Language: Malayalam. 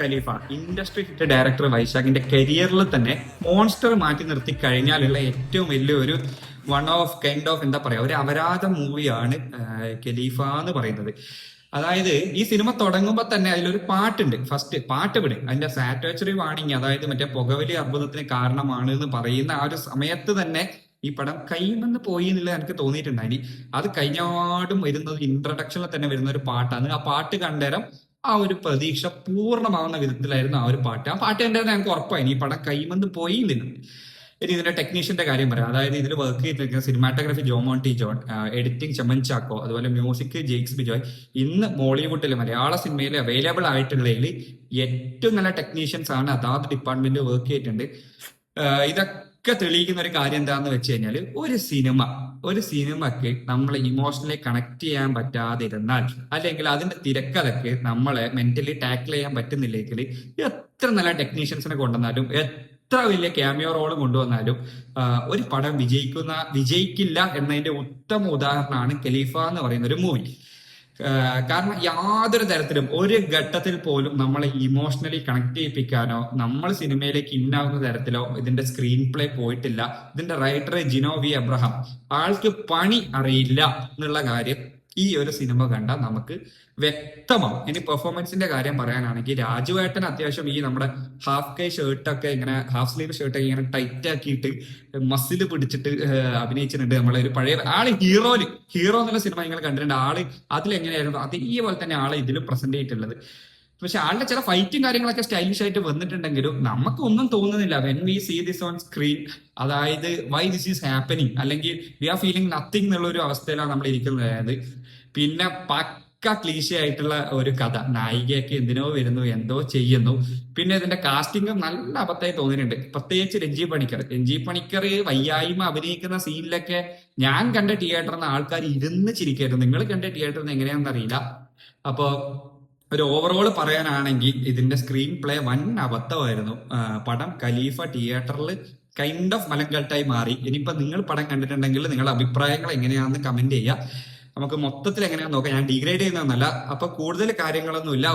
ഖലീഫ ഇൻഡസ്ട്രി ഹിറ്റ് ഡയറക്ടർ വൈശാഖിന്റെ കരിയറിൽ തന്നെ മോൺസ്റ്റർ മാറ്റി നിർത്തി കഴിഞ്ഞാലുള്ള ഏറ്റവും വലിയൊരു എന്താ പറയാ ഒരു അപരാധ മൂവിയാണ് ഖലീഫ എന്ന് പറയുന്നത്. അതായത് ഈ സിനിമ തുടങ്ങുമ്പോൾ തന്നെ അതിലൊരു പാട്ടുണ്ട്. ഫസ്റ്റ് പാട്ട് വിട് അതിന്റെ സാറ്റുറേറ്ററി വാണിംഗ്, അതായത് മറ്റേ പുകവലി അർബുദത്തിന് കാരണമാണ് എന്ന് പറയുന്ന ആ ഒരു സമയത്ത് തന്നെ ഈ പടം കൈമെന്ന് പോയി എന്നുള്ളത് എനിക്ക് തോന്നിയിട്ടുണ്ടായി. അത് കഴിഞ്ഞാടും വരുന്നത് ഇൻട്രഡക്ഷനിൽ തന്നെ വരുന്ന ഒരു പാട്ടാണ്. ആ പാട്ട് കണ്ടേരം ആ ഒരു പ്രതീക്ഷ പൂർണ്ണമാവുന്ന വിധത്തിലായിരുന്നു ആ ഒരു പാട്ട്. ആ പാട്ട് കണ്ടേരം എനിക്ക് ഉറപ്പായി ഈ പടം കൈമെന്ന് പോയി നിന്നു. ഇനി ഇതിന്റെ ടെക്നീഷ്യന്റെ കാര്യം പറയാം. അതായത് ഇതിൽ വർക്ക് ചെയ്തിരിക്കുന്ന cinematography ജോമോണ്ടി John, editing Chemman Chacko, അതുപോലെ മ്യൂസിക് ജെയ്ക്സ് ബിജോയ്. ഇന്ന് മോളിവുഡിൽ മലയാള സിനിമയിൽ അവൈലബിൾ ആയിട്ടുള്ളതിൽ ഏറ്റവും നല്ല ടെക്നീഷ്യൻസ് ആണ് അതാത് ഡിപ്പാർട്ട്മെന്റ് വർക്ക് ചെയ്തിട്ടുണ്ട്. ഇതൊക്കെ തെളിയിക്കുന്ന ഒരു കാര്യം എന്താണെന്ന് വെച്ച് കഴിഞ്ഞാൽ ഒരു സിനിമക്ക് നമ്മളെ ഇമോഷണലി കണക്ട് ചെയ്യാൻ പറ്റാതിരുന്നാൽ, അല്ലെങ്കിൽ അതിന്റെ തിരക്കഥക്ക് നമ്മളെ മെന്റലി ടാക്കിൾ ചെയ്യാൻ പറ്റുന്നില്ലെങ്കിൽ, എത്ര നല്ല ടെക്നീഷ്യൻസിനെ കൊണ്ടുവന്നാലും എത്ര വലിയ ക്യാമിയോ റോള് കൊണ്ടുവന്നാലും ഒരു പടം വിജയിക്കില്ല എന്നതിന്റെ ഉത്തമ ഉദാഹരണമാണ് ഖലീഫ എന്ന് പറയുന്ന ഒരു മൂവി. കാരണം യാതൊരു തരത്തിലും ഒരു ഘട്ടത്തിൽ പോലും നമ്മളെ ഇമോഷണലി കണക്ട് ചെയ്യിപ്പിക്കാനോ നമ്മൾ സിനിമയിലേക്ക് ഇന്നാവുന്ന തരത്തിലോ ഇതിന്റെ സ്ക്രീൻ പ്ലേ പോയിട്ടില്ല. ഇതിന്റെ റൈറ്റർ ജിനോ വി എബ്രഹാം, ആൾക്ക് പണി അറിയില്ല എന്നുള്ള കാര്യം ഈ ഒരു സിനിമ കണ്ടാൽ നമുക്ക് വ്യക്തമാവും. ഇനി പെർഫോമൻസിന്റെ കാര്യം പറയാനാണെങ്കിൽ രാജുവേട്ടൻ അത്യാവശ്യം ഈ നമ്മുടെ ഹാഫ് കൈ ഷർട്ടൊക്കെ ഇങ്ങനെ, ഹാഫ് സ്ലീവ് ഷർട്ടൊക്കെ ഇങ്ങനെ ടൈറ്റ് ആക്കിയിട്ട് മസിൽ പിടിച്ചിട്ട് അഭിനയിച്ചിട്ടുണ്ട്. നമ്മളെ ഒരു പഴയ ആള് ഹീറോ എന്നുള്ള സിനിമ നിങ്ങൾ കണ്ടിട്ടുണ്ട്. ആള് അതിലെങ്ങനെയായിരുന്നു അതേപോലെ തന്നെ ആളെ ഇതിലും പ്രസന്റ് ചെയ്തിട്ടുള്ളത്. പക്ഷെ ആളുടെ ചില ഫൈറ്റും കാര്യങ്ങളൊക്കെ സ്റ്റൈലിഷ് ആയിട്ട് വന്നിട്ടുണ്ടെങ്കിലും നമുക്ക് ഒന്നും തോന്നുന്നില്ല when we see this on screen. അതായത് വൈ ദിസ് ഈസ് ഹാപ്പനിങ്, അല്ലെങ്കിൽ വി ആർ ഫീലിംഗ് നത്തിങ് എന്നുള്ള ഒരു അവസ്ഥയിലാണ് നമ്മൾ ഇരിക്കുന്നത്. അതായത് പിന്നെ പക്ക ക്ലീശ ആയിട്ടുള്ള ഒരു കഥ, നായികയൊക്കെ എന്തിനോ വരുന്നു എന്തോ ചെയ്യുന്നു. പിന്നെ ഇതിന്റെ കാസ്റ്റിംഗ് നല്ല അബദ്ധമായി തോന്നിയിട്ടുണ്ട്. പ്രത്യേകിച്ച് രഞ്ജി പണിക്കർ വയ്യായ്മ അഭിനയിക്കുന്ന സീനിലൊക്കെ ഞാൻ കണ്ട തിയേറ്ററിൽ നിന്ന് ആൾക്കാർ ഇരുന്ന് ചിരിക്കായിരുന്നു. നിങ്ങൾ കണ്ട തിയേറ്ററിൽ നിന്ന് എങ്ങനെയാണെന്ന് അറിയില്ല. അപ്പോ ഒരു ഓവറോൾ പറയാനാണെങ്കിൽ ഇതിന്റെ സ്ക്രീൻ പ്ലേ വൻ അബദ്ധമായിരുന്നു. പടം ഖലീഫ തിയേറ്ററിൽ കൈൻഡ് ഓഫ് മലങ്കട്ടായി മാറി. ഇനിയിപ്പോ നിങ്ങൾ പടം കണ്ടിട്ടുണ്ടെങ്കിൽ നിങ്ങളുടെ അഭിപ്രായങ്ങൾ എങ്ങനെയാണെന്ന് കമന്റ് ചെയ്യുക. നമുക്ക് മൊത്തത്തിൽ എങ്ങനെയാണെന്ന് നോക്കാം. ഞാൻ ഡിഗ്രേഡ് ചെയ്യുന്നതെന്നല്ല. അപ്പൊ കൂടുതൽ കാര്യങ്ങളൊന്നുമില്ല.